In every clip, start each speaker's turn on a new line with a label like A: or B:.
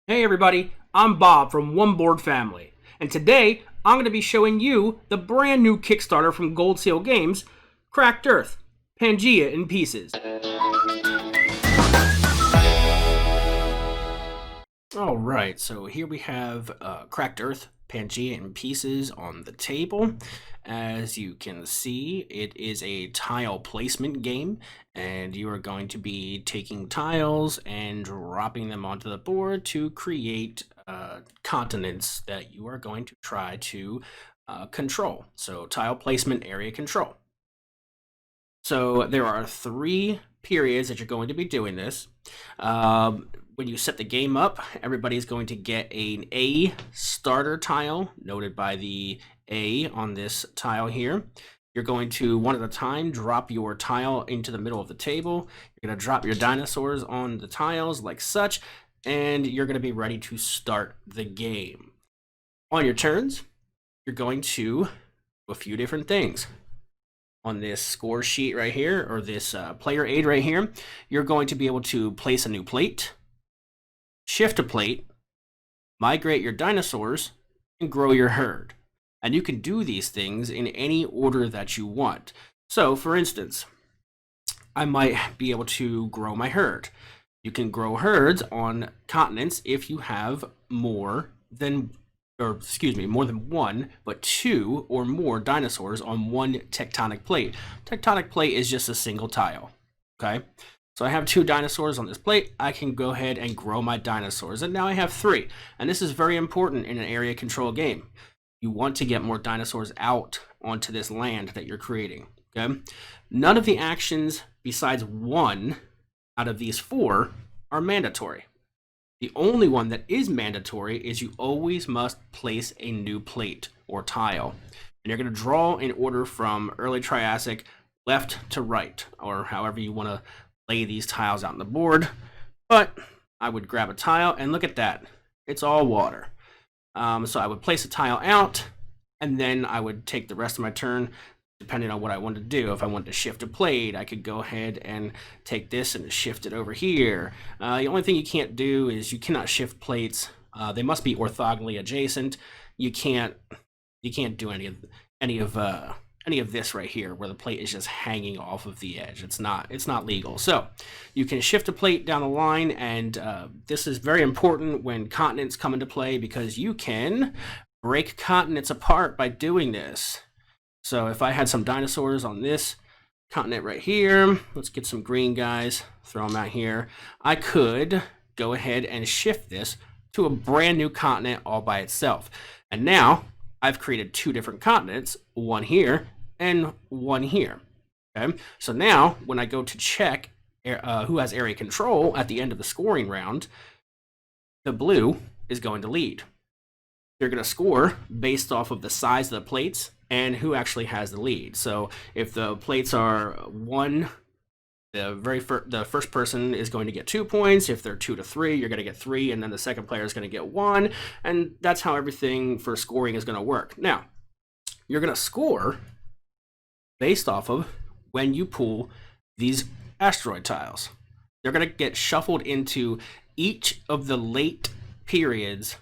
A: Hey everybody, I'm Bob from One Board Family, and today I'm going to be showing you the brand new Kickstarter from Gold Seal Games, Cracked Earth, Pangea in Pieces. Alright, so here we have Cracked Earth, Pangea in Pieces on the table. As you can see, it is a tile placement game, and you are going to be taking tiles and dropping them onto the board to create continents that you are going to try to control. So tile placement, area control. So there are 3 periods that you're going to be doing this. When you set the game up, everybody's going to get an A starter tile, noted by the A on this tile here. You're going to, one at a time, drop your tile into the middle of the table. You're going to drop your dinosaurs on the tiles like such, and you're going to be ready to start the game. On your turns, you're going to do a few different things. On this score sheet right here, or this player aid right here, you're going to be able to place a new plate, shift a plate, migrate your dinosaurs, and grow your herd. And you can do these things in any order that you want. So, for instance, I might be able to grow my herd. You can grow herds on continents if you have more than one, but 2 or more dinosaurs on one tectonic plate. Tectonic plate is just a single tile, okay? So I have 2 dinosaurs on this plate. I can go ahead and grow my dinosaurs, and now I have 3. And this is very important in an area control game. You want to get more dinosaurs out onto this land that you're creating, okay? None of the actions besides 1 out of these 4 are mandatory. The only one that is mandatory is you always must place a new plate or tile. And you're going to draw in order from early Triassic left to right, or however you want to lay these tiles out on the board. But I would grab a tile, and look at that. It's all water. So I would place a tile out, and then I would take the rest of my turn depending on what I wanted to do. If I wanted to shift a plate, I could go ahead and take this and shift it over here. The only thing you can't do is you cannot shift plates. They must be orthogonally adjacent. You can't do any of this right here where the plate is just hanging off of the edge. It's not legal. So you can shift a plate down the line, and this is very important when continents come into play because you can break continents apart by doing this. So if I had some dinosaurs on this continent right here, let's get some green guys, throw them out here. I could go ahead and shift this to a brand new continent all by itself. And now I've created 2 different continents, one here and one here. Okay, so now when I go to check who has area control at the end of the scoring round, the blue is going to lead. They're going to score based off of the size of the plates and who actually has the lead. So if the plates are 1, the first person is going to get 2 points. If they're 2 to 3, you're going to get 3, and then the second player is going to get 1, and that's how everything for scoring is going to work. Now, you're going to score based off of when you pull these asteroid tiles. They're going to get shuffled into each of the late periods: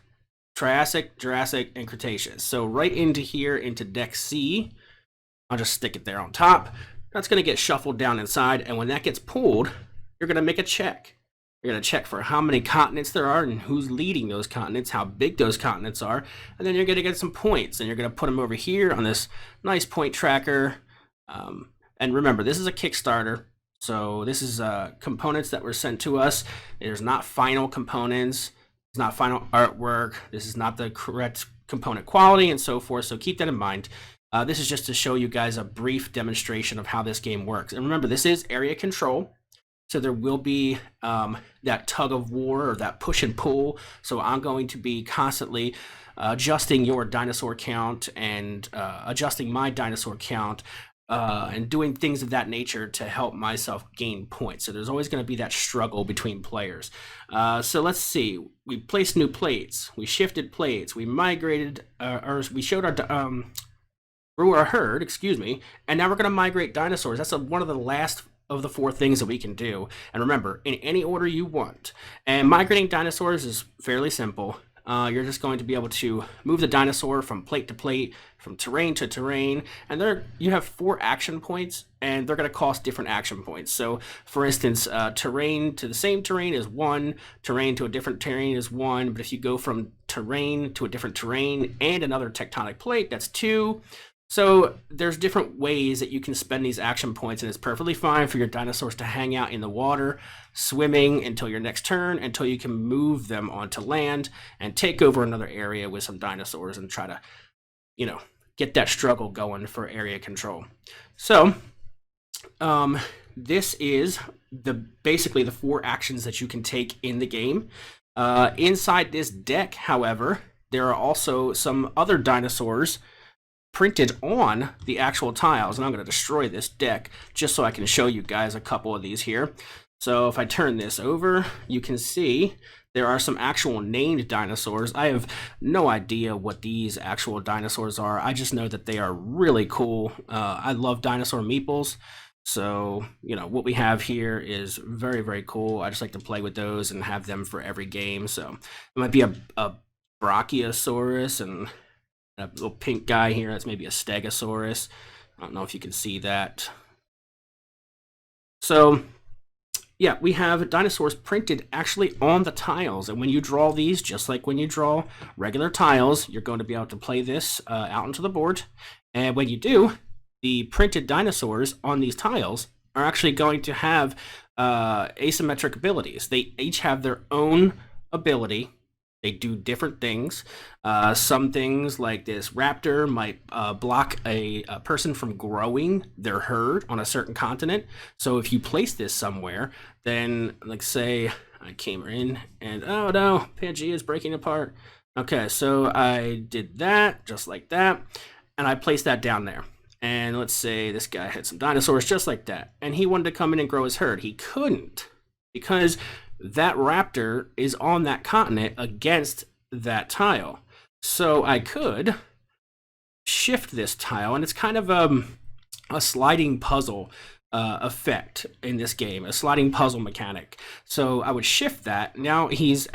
A: Triassic, Jurassic, and Cretaceous. So right into here, into deck C, I'll just stick it there on top. That's going to get shuffled down inside, and when that gets pulled, you're going to make a check. You're going to check for how many continents there are and who's leading those continents, how big those continents are, and then you're going to get some points, and you're going to put them over here on this nice point tracker. And remember, this is a Kickstarter, so this is components that were sent to us. There's not final components. It's not final artwork. This is not the correct component quality and so forth. So keep that in mind. This is just to show you guys a brief demonstration of how this game works. And remember, this is area control. So there will be that tug of war or that push and pull. So I'm going to be constantly adjusting your dinosaur count and adjusting my dinosaur count and doing things of that nature to help myself gain points. So there's always going to be that struggle between players. So let's see. We placed new plates. We shifted plates. We migrated, or we showed our grew our herd, excuse me, and now we're going to migrate dinosaurs. That's one of the last of the 4 things that we can do. And remember, in any order you want. And migrating dinosaurs is fairly simple. You're just going to be able to move the dinosaur from plate to plate, from terrain to terrain, and you have 4 action points, and they're going to cost different action points. So, for instance, terrain to the same terrain is 1, terrain to a different terrain is 1, but if you go from terrain to a different terrain and another tectonic plate, that's 2. So there's different ways that you can spend these action points, and it's perfectly fine for your dinosaurs to hang out in the water, swimming until your next turn, until you can move them onto land and take over another area with some dinosaurs and try to, get that struggle going for area control. So this is basically the 4 actions that you can take in the game. Inside this deck, however, there are also some other dinosaurs printed on the actual tiles, and I'm going to destroy this deck just so I can show you guys a couple of these here. So if I turn this over, you can see there are some actual named dinosaurs. I have no idea what these actual dinosaurs are. I just know that they are really cool. I love dinosaur meeples. So, what we have here is very, very cool. I just like to play with those and have them for every game. So it might be a Brachiosaurus and a little pink guy here. That's maybe a Stegosaurus. I don't know if you can see that. So, yeah, we have dinosaurs printed actually on the tiles. And when you draw these, just like when you draw regular tiles, you're going to be able to play this out onto the board. And when you do, the printed dinosaurs on these tiles are actually going to have asymmetric abilities. They each have their own ability. They do different things. Some things like this raptor might block a person from growing their herd on a certain continent. So if you place this somewhere, then like say I came in and oh no, Pangea is breaking apart. Okay, so I did that just like that, and I placed that down there. And let's say this guy had some dinosaurs just like that, and he wanted to come in and grow his herd. He couldn't because that raptor is on that continent against that tile. So I could shift this tile, and it's kind of a sliding puzzle effect in this game, a sliding puzzle mechanic. So I would shift that. Now he's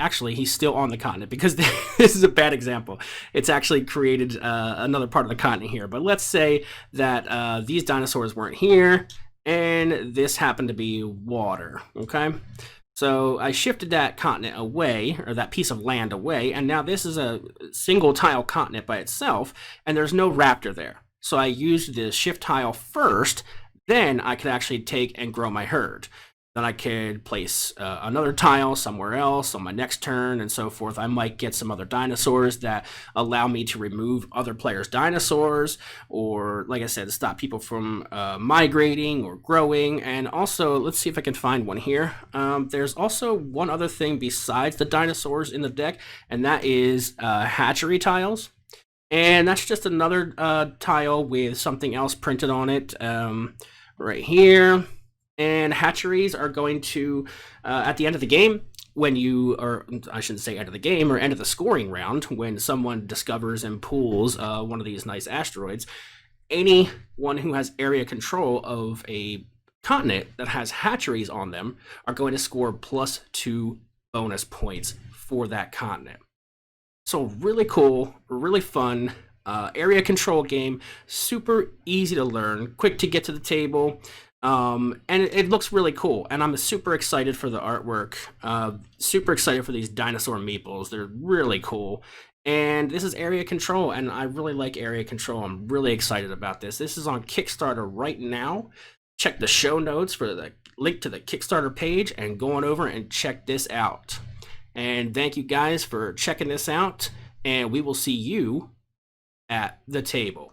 A: still on the continent because this is a bad example. It's actually created another part of the continent here. But let's say that these dinosaurs weren't here, and this happened to be water, okay? So I shifted that continent away, or that piece of land away, and now this is a single tile continent by itself, and there's no raptor there. So I used the shift tile first, then I could actually take and grow my herd. Then I could place another tile somewhere else on my next turn and so forth. I might get some other dinosaurs that allow me to remove other players' dinosaurs, or like I said, to stop people from migrating or growing. And also, let's see if I can find one here. There's also one other thing besides the dinosaurs in the deck, and that is hatchery tiles. And that's just another tile with something else printed on it right here. And hatcheries are going to, at the end of the game, when you, or I shouldn't say end of the game, or end of the scoring round, when someone discovers and pulls one of these nice asteroids, anyone who has area control of a continent that has hatcheries on them are going to score +2 bonus points for that continent. So really cool, really fun area control game, super easy to learn, quick to get to the table. And it looks really cool, and I'm super excited for the artwork, super excited for these dinosaur meeples. They're really cool, and this is area control, and I really like area control. I'm really excited about this. This is on Kickstarter right now. Check the show notes for the link to the Kickstarter page and go on over and check this out. And thank you guys for checking this out, and we will see you at the table.